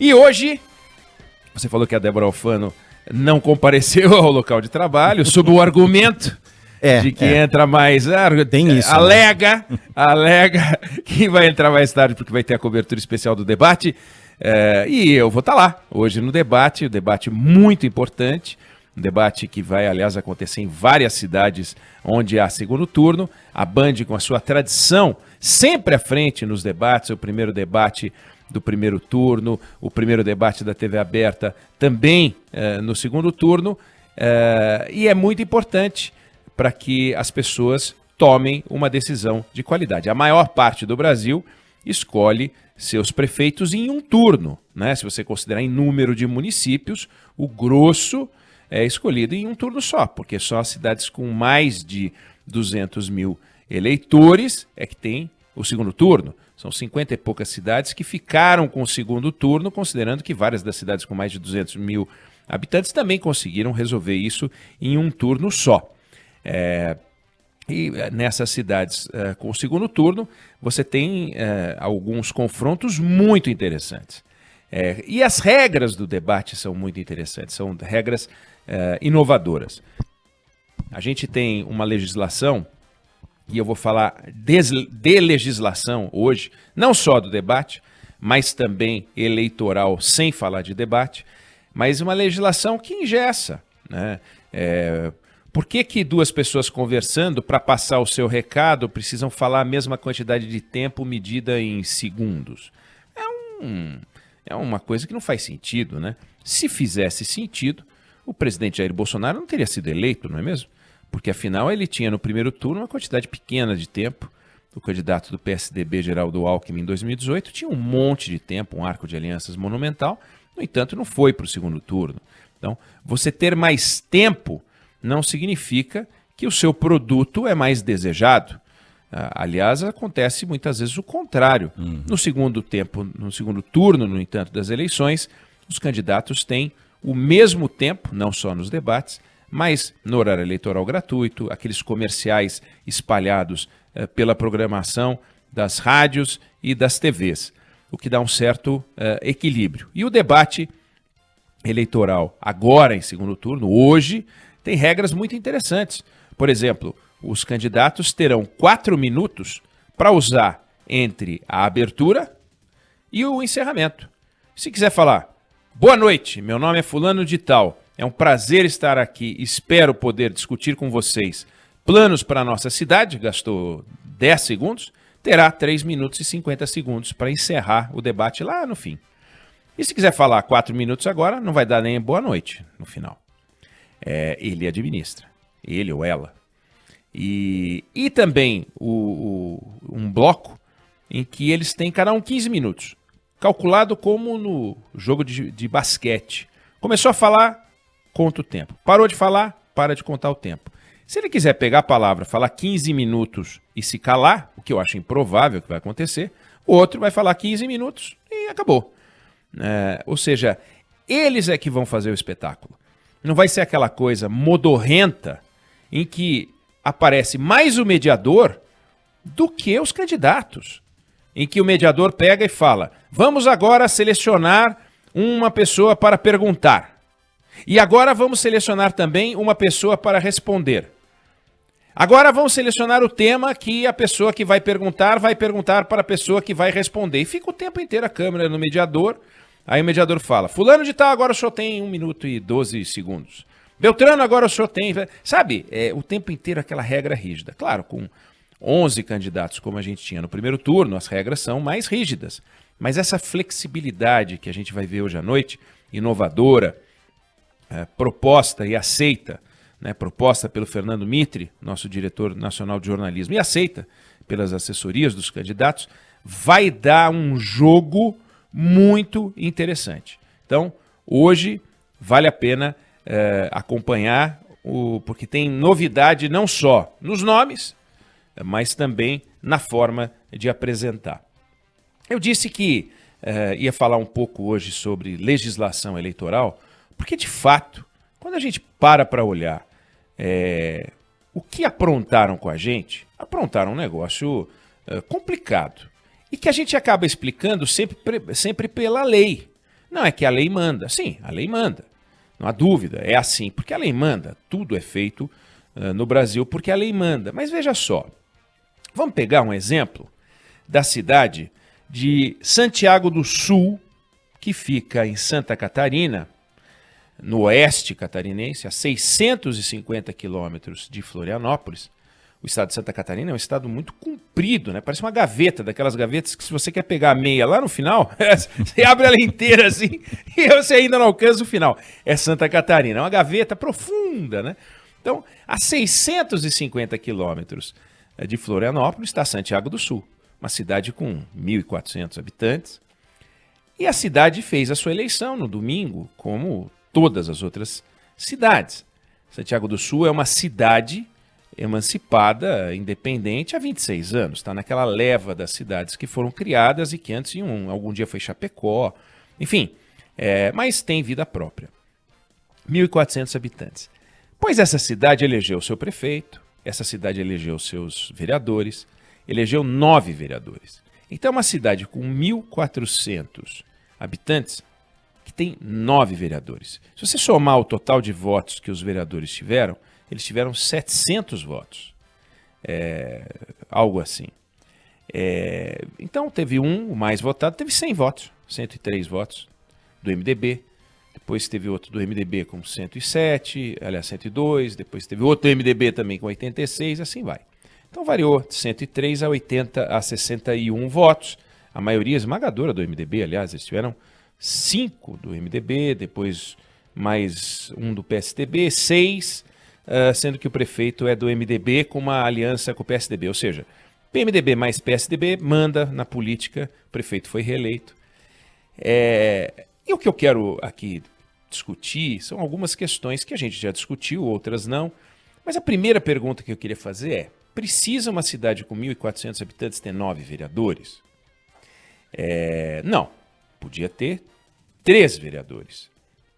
E hoje, você falou que a Débora Alfano não compareceu ao local de trabalho, sob o argumento de que entra mais... Tem isso, alega que vai entrar mais tarde porque vai ter a cobertura especial do debate. E eu vou estar lá hoje no debate, um debate muito importante, um debate que vai, aliás, acontecer em várias cidades onde há segundo turno. A Band, com a sua tradição, sempre à frente nos debates, o primeiro debate do primeiro turno, o primeiro debate da TV aberta também no segundo turno, e é muito importante para que as pessoas tomem uma decisão de qualidade. A maior parte do Brasil escolhe seus prefeitos em um turno, né? Se você considerar em número de municípios, o grosso é escolhido em um turno só, porque só as cidades com mais de 200 mil eleitores é que tem o segundo turno. São 50 e poucas cidades que ficaram com o segundo turno, considerando que várias das cidades com mais de 200 mil habitantes também conseguiram resolver isso em um turno só. E nessas cidades com o segundo turno, você tem alguns confrontos muito interessantes. E as regras do debate são muito interessantes, são regras inovadoras. A gente tem uma legislação, e eu vou falar de legislação hoje, não só do debate, mas também eleitoral, sem falar de debate, mas uma legislação que engessa, né? Por que duas pessoas conversando, para passar o seu recado, precisam falar a mesma quantidade de tempo medida em segundos? É uma coisa que não faz sentido, né? Se fizesse sentido, o presidente Jair Bolsonaro não teria sido eleito, não é mesmo? Porque, afinal, ele tinha no primeiro turno uma quantidade pequena de tempo. O candidato do PSDB, Geraldo Alckmin, em 2018, tinha um monte de tempo, um arco de alianças monumental. No entanto, não foi para o segundo turno. Então, você ter mais tempo não significa que o seu produto é mais desejado. Aliás, acontece muitas vezes o contrário. No segundo turno, no entanto, das eleições, os candidatos têm o mesmo tempo, não só nos debates, mas no horário eleitoral gratuito, aqueles comerciais espalhados pela programação das rádios e das TVs, o que dá um certo equilíbrio. E o debate eleitoral agora em segundo turno, hoje, tem regras muito interessantes. Por exemplo, os candidatos terão 4 minutos para usar entre a abertura e o encerramento. Se quiser falar, boa noite, meu nome é fulano de tal, é um prazer estar aqui, espero poder discutir com vocês planos para a nossa cidade, gastou 10 segundos, terá 3 minutos e 50 segundos para encerrar o debate lá no fim. E se quiser falar 4 minutos agora, não vai dar nem boa noite no final. Ele administra, ele ou ela. E também um bloco em que eles têm cada um 15 minutos, calculado como no jogo de basquete. Começou a falar, conta o tempo. Parou de falar, para de contar o tempo. Se ele quiser pegar a palavra, falar 15 minutos e se calar, o que eu acho improvável que vai acontecer, o outro vai falar 15 minutos e acabou. Ou seja, eles é que vão fazer o espetáculo. Não vai ser aquela coisa modorrenta em que aparece mais o mediador do que os candidatos. Em que o mediador pega e fala, vamos agora selecionar uma pessoa para perguntar. E agora vamos selecionar também uma pessoa para responder. Agora vamos selecionar o tema que a pessoa que vai perguntar para a pessoa que vai responder. E fica o tempo inteiro a câmera no mediador. Aí o mediador fala, fulano de tal, agora o senhor tem 1 minuto e 12 segundos. Beltrano, agora o senhor tem... Sabe, o tempo inteiro aquela regra rígida. Claro, com 11 candidatos como a gente tinha no primeiro turno, as regras são mais rígidas. Mas essa flexibilidade que a gente vai ver hoje à noite, inovadora, proposta e aceita, né, proposta pelo Fernando Mitre, nosso diretor nacional de jornalismo, e aceita pelas assessorias dos candidatos, vai dar um jogo muito interessante. Então, hoje vale a pena acompanhar, porque tem novidade não só nos nomes, mas também na forma de apresentar. Eu disse que ia falar um pouco hoje sobre legislação eleitoral, porque de fato, quando a gente para olhar o que aprontaram com a gente, aprontaram um negócio complicado. E que a gente acaba explicando sempre pela lei. Não, é que a lei manda. Sim, a lei manda. Não há dúvida, é assim, porque a lei manda. Tudo é feito no Brasil porque a lei manda. Mas veja só, vamos pegar um exemplo da cidade de Santiago do Sul, que fica em Santa Catarina, no oeste catarinense, a 650 quilômetros de Florianópolis. O estado de Santa Catarina é um estado muito comprido, né? Parece uma gaveta, daquelas gavetas que se você quer pegar a meia lá no final, você abre ela inteira assim e você ainda não alcança o final. É Santa Catarina, é uma gaveta profunda, né? Então, a 650 quilômetros de Florianópolis está Santiago do Sul, uma cidade com 1.400 habitantes. E a cidade fez a sua eleição no domingo, como todas as outras cidades. Santiago do Sul é uma cidade emancipada, independente há 26 anos. Está naquela leva das cidades que foram criadas e que antes algum dia foi Chapecó. Enfim, mas tem vida própria. 1.400 habitantes. Pois essa cidade elegeu seu prefeito, essa cidade elegeu seus vereadores, elegeu 9 vereadores. Então é uma cidade com 1.400 habitantes que tem 9 vereadores. Se você somar o total de votos que os vereadores tiveram, eles tiveram 700 votos. Algo assim. Então teve o mais votado, teve 100 votos, 103 votos do MDB. Depois teve outro do MDB com 107, aliás 102, depois teve outro do MDB também com 86, assim vai. Então variou de 103 a 80 a 61 votos. A maioria esmagadora do MDB, aliás, eles tiveram 5 do MDB, depois mais um do PSDB, 6, sendo que o prefeito é do MDB com uma aliança com o PSDB. Ou seja, PMDB mais PSDB manda na política, o prefeito foi reeleito. E o que eu quero aqui discutir são algumas questões que a gente já discutiu, outras não. Mas a primeira pergunta que eu queria fazer é: precisa uma cidade com 1.400 habitantes ter 9 vereadores? Não. Podia ter 3 vereadores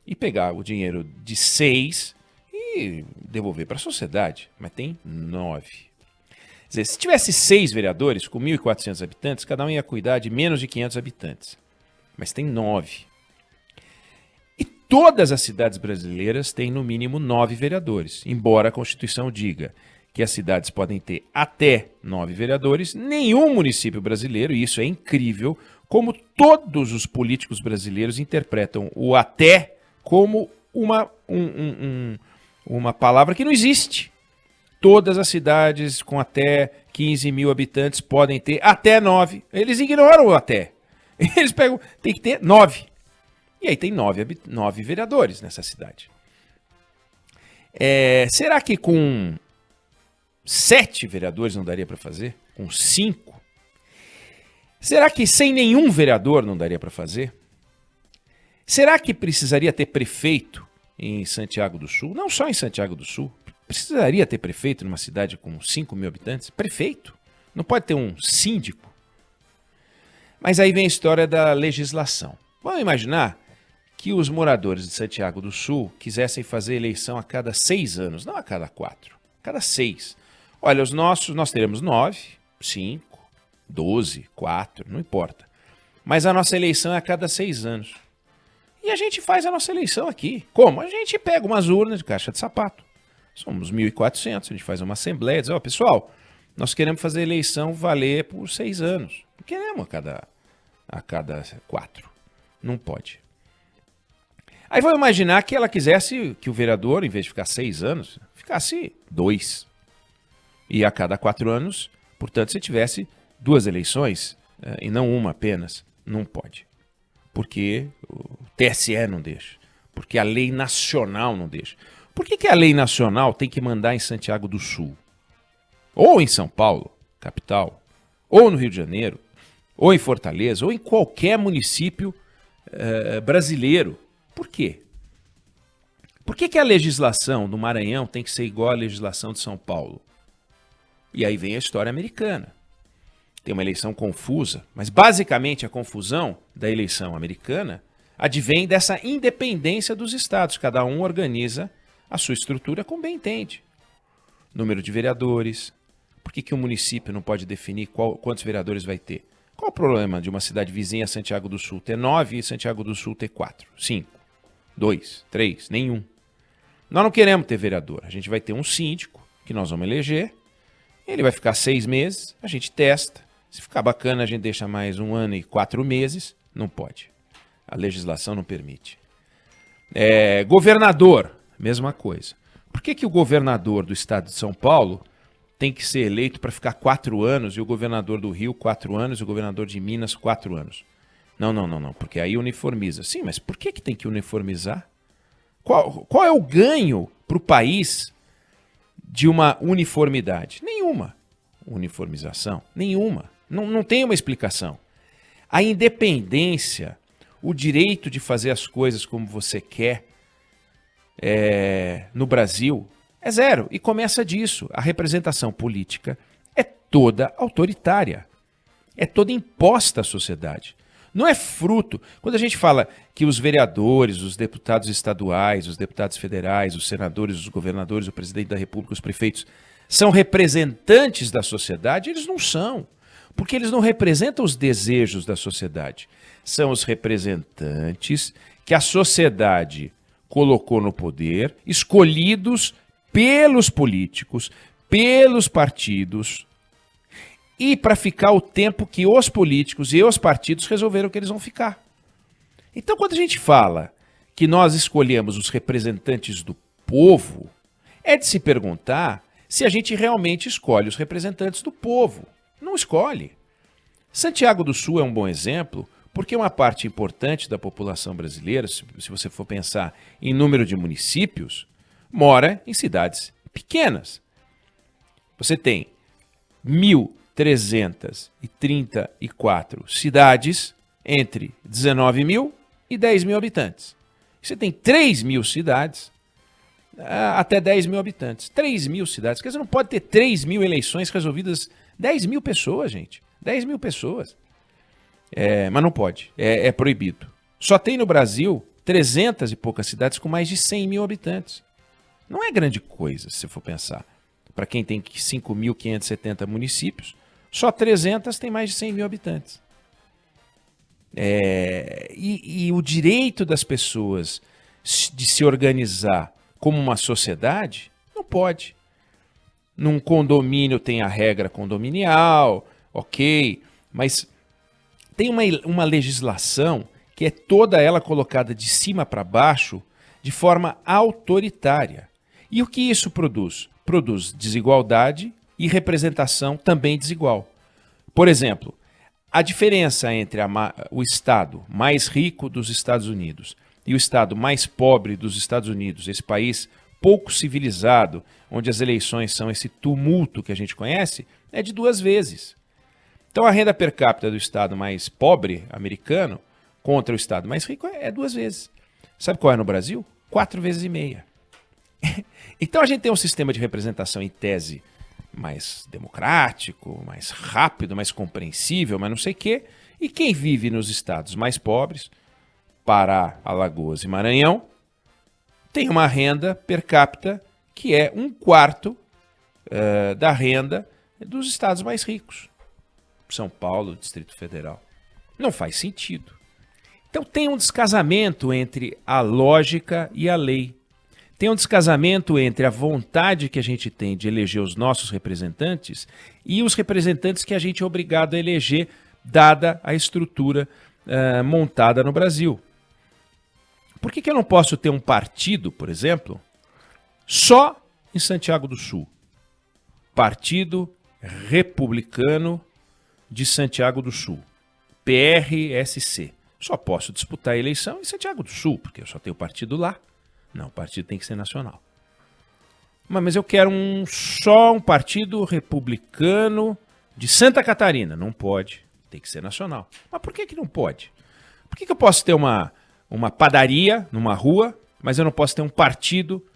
e pegar o dinheiro de 6 e devolver para a sociedade. Mas tem 9. Quer dizer, se tivesse 6 vereadores com 1.400 habitantes, cada um ia cuidar de menos de 500 habitantes. Mas tem 9. E todas as cidades brasileiras têm no mínimo 9 vereadores. Embora a Constituição diga que as cidades podem ter até 9 vereadores, nenhum município brasileiro, e isso é incrível, como todos os políticos brasileiros interpretam o até como uma palavra que não existe. Todas as cidades com até 15 mil habitantes podem ter até 9. Eles ignoram o até. Eles pegam, tem que ter 9. E aí tem 9 vereadores nessa cidade. Será que com 7 vereadores não daria para fazer? Com 5? Será que sem nenhum vereador não daria para fazer? Será que precisaria ter prefeito em Santiago do Sul? Não só em Santiago do Sul. Precisaria ter prefeito numa cidade com 5 mil habitantes? Prefeito. Não pode ter um síndico. Mas aí vem a história da legislação. Vamos imaginar que os moradores de Santiago do Sul quisessem fazer eleição a cada 6 anos, não a cada 4, a cada 6. Olha, nós teremos 9, 5, 12, 4, não importa. Mas a nossa eleição é a cada 6 anos. E a gente faz a nossa eleição aqui. Como? A gente pega umas urnas de caixa de sapato. Somos 1.400, a gente faz uma assembleia e diz: pessoal, nós queremos fazer eleição valer por 6 anos. Não queremos a cada 4. Não pode. Aí vamos imaginar que ela quisesse que o vereador, em vez de ficar 6 anos, ficasse 2. E a cada 4 anos, portanto, se tivesse 2 eleições e não uma apenas, não pode. Porque o TSE não deixa. Porque a lei nacional não deixa. Por que a lei nacional tem que mandar em Santiago do Sul? Ou em São Paulo, capital, ou no Rio de Janeiro, ou em Fortaleza, ou em qualquer município brasileiro? Por quê? Por que a legislação do Maranhão tem que ser igual à legislação de São Paulo? E aí vem a história americana. Tem uma eleição confusa, mas basicamente a confusão da eleição americana advém dessa independência dos estados. Cada um organiza a sua estrutura como bem entende. Número de vereadores. Por que o município não pode definir quantos vereadores vai ter? Qual o problema de uma cidade vizinha a Santiago do Sul ter 9 e Santiago do Sul ter 4, 5, 2, 3, nenhum? Nós não queremos ter vereador. A gente vai ter um síndico que nós vamos eleger. Ele vai ficar 6 meses, a gente testa. Se ficar bacana, a gente deixa mais 1 ano e 4 meses. Não pode. A legislação não permite. Governador, mesma coisa. Por que o governador do estado de São Paulo tem que ser eleito para ficar 4 anos e o governador do Rio 4 anos e o governador de Minas 4 anos? Não, porque aí uniformiza. Sim, mas por que tem que uniformizar? Qual é o ganho para o país de uma uniformidade? Nenhuma. Uniformização? Nenhuma. Não tem uma explicação. A independência, o direito de fazer as coisas como você quer no Brasil é zero. E começa disso. A representação política é toda autoritária. É toda imposta à sociedade. Não é fruto. Quando a gente fala que os vereadores, os deputados estaduais, os deputados federais, os senadores, os governadores, o presidente da República, os prefeitos, são representantes da sociedade, eles não são. Porque eles não representam os desejos da sociedade. São os representantes que a sociedade colocou no poder, escolhidos pelos políticos, pelos partidos, e para ficar o tempo que os políticos e os partidos resolveram que eles vão ficar. Então, quando a gente fala que nós escolhemos os representantes do povo, é de se perguntar se a gente realmente escolhe os representantes do povo. Não escolhe. Santiago do Sul é um bom exemplo, porque uma parte importante da população brasileira, se você for pensar em número de municípios, mora em cidades pequenas. Você tem 1.334 cidades entre 19 mil e 10 mil habitantes. Você tem 3 mil cidades até 10 mil habitantes. 3 mil cidades. Quer dizer, não pode ter 3 mil eleições resolvidas. 10 mil pessoas, gente. 10 mil pessoas. Mas não pode. É proibido. Só tem no Brasil 300 e poucas cidades com mais de 100 mil habitantes. Não é grande coisa, se for pensar. Para quem tem 5.570 municípios, só 300 tem mais de 100 mil habitantes. E o direito das pessoas de se organizar como uma sociedade, não pode. Num condomínio tem a regra condominial, ok, mas tem uma legislação que é toda ela colocada de cima para baixo de forma autoritária. E o que isso produz? Produz desigualdade e representação também desigual. Por exemplo, a diferença entre o estado mais rico dos Estados Unidos e o estado mais pobre dos Estados Unidos, esse país pouco civilizado, onde as eleições são esse tumulto que a gente conhece, é de 2 vezes. Então a renda per capita do estado mais pobre americano contra o estado mais rico é 2 vezes. Sabe qual é no Brasil? 4,5 vezes. Então a gente tem um sistema de representação em tese mais democrático, mais rápido, mais compreensível, mas não sei o quê. E quem vive nos estados mais pobres, Pará, Alagoas e Maranhão, tem uma renda per capita que é 1/4 da renda dos estados mais ricos. São Paulo, Distrito Federal. Não faz sentido. Então tem um descasamento entre a lógica e a lei. Tem um descasamento entre a vontade que a gente tem de eleger os nossos representantes e os representantes que a gente é obrigado a eleger, dada a estrutura montada no Brasil. Por que eu não posso ter um partido, por exemplo, só em Santiago do Sul? Partido Republicano de Santiago do Sul, PRSC. Só posso disputar a eleição em Santiago do Sul, porque eu só tenho partido lá. Não, o partido tem que ser nacional. Mas eu quero só um partido republicano de Santa Catarina. Não pode, tem que ser nacional. Mas por que não pode? Por que eu posso ter uma padaria numa rua, mas eu não posso ter um partido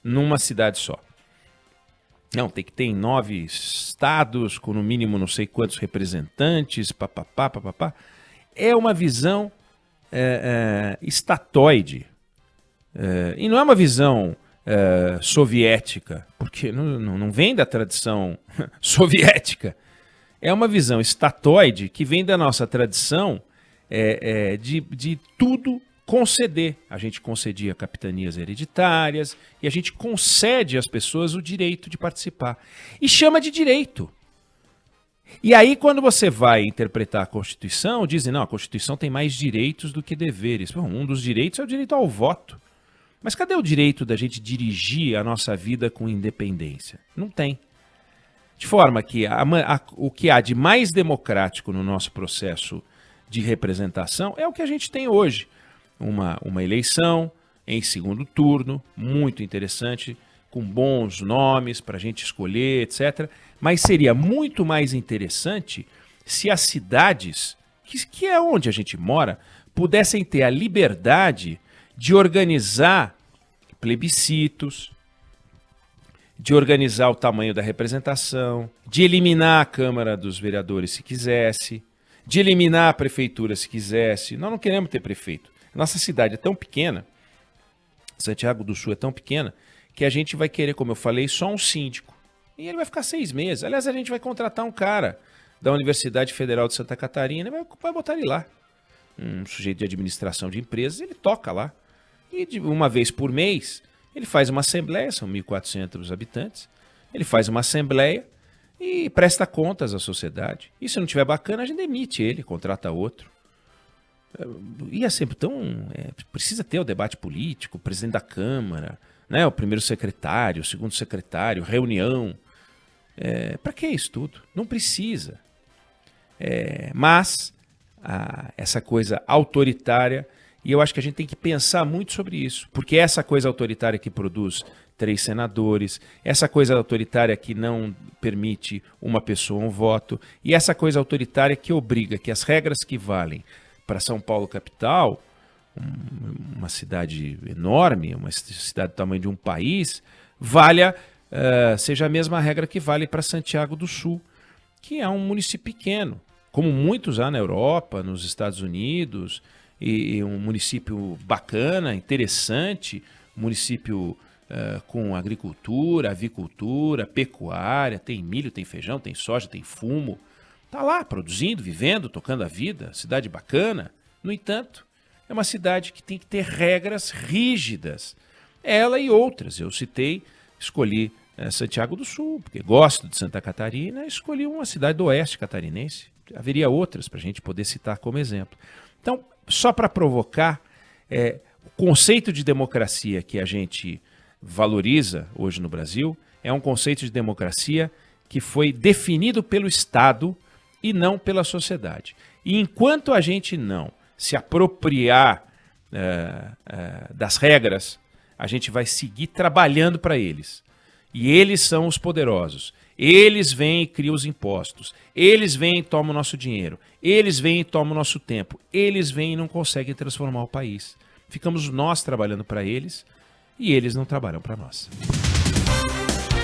numa cidade só? Não, tem que ter em 9 estados, com no mínimo não sei quantos representantes, papapá. É uma visão estatoide. E não é uma visão soviética, porque não vem da tradição soviética. é uma visão estatoide que vem da nossa tradição de tudo conceder. A gente concedia capitanias hereditárias e a gente concede às pessoas o direito de participar. E chama de direito. E aí, quando você vai interpretar a Constituição, dizem, não, a Constituição tem mais direitos do que deveres. Bom, um dos direitos é o direito ao voto. Mas cadê o direito da gente dirigir a nossa vida com independência? Não tem. De forma que o que há de mais democrático no nosso processo de representação é o que a gente tem hoje. Uma eleição em segundo turno, muito interessante, com bons nomes para a gente escolher, etc. Mas seria muito mais interessante se as cidades, que é onde a gente mora, pudessem ter a liberdade de organizar plebiscitos, de organizar o tamanho da representação, de eliminar a Câmara dos Vereadores se quisesse, de eliminar a prefeitura se quisesse. Nós não queremos ter prefeito. Nossa cidade é tão pequena, Santiago do Sul é tão pequena, que a gente vai querer, como eu falei, só um síndico. E ele vai ficar 6 meses. Aliás, a gente vai contratar um cara da Universidade Federal de Santa Catarina e vai botar ele lá. Um sujeito de administração de empresas, ele toca lá. E uma vez por mês, ele faz uma assembleia, são 1.400 habitantes, ele faz uma assembleia e presta contas à sociedade. E se não tiver bacana, a gente demite ele, contrata outro. E é sempre tão... precisa ter o debate político, o presidente da Câmara, né, o primeiro secretário, o segundo secretário, reunião. Para que isso tudo? Não precisa. Mas essa coisa autoritária, e eu acho que a gente tem que pensar muito sobre isso, porque essa coisa autoritária que produz 3 senadores, essa coisa autoritária que não permite uma pessoa um voto, e essa coisa autoritária que obriga que as regras que valem para São Paulo capital, uma cidade enorme, uma cidade do tamanho de um país, seja a mesma regra que vale para Santiago do Sul, que é um município pequeno, como muitos há na Europa, nos Estados Unidos, e um município bacana, interessante, município com agricultura, avicultura, pecuária, tem milho, tem feijão, tem soja, tem fumo. Está lá produzindo, vivendo, tocando a vida, cidade bacana. No entanto, é uma cidade que tem que ter regras rígidas. Ela e outras. Eu escolhi Santiago do Sul, porque gosto de Santa Catarina, escolhi uma cidade do oeste catarinense. Haveria outras para a gente poder citar como exemplo. Então, só para provocar, o conceito de democracia que a gente valoriza hoje no Brasil é um conceito de democracia que foi definido pelo Estado e não pela sociedade. E enquanto a gente não se apropriar das regras, a gente vai seguir trabalhando para eles. E eles são os poderosos. Eles vêm e criam os impostos. Eles vêm e tomam o nosso dinheiro. Eles vêm e tomam o nosso tempo. Eles vêm e não conseguem transformar o país. Ficamos nós trabalhando para eles e eles não trabalham para nós.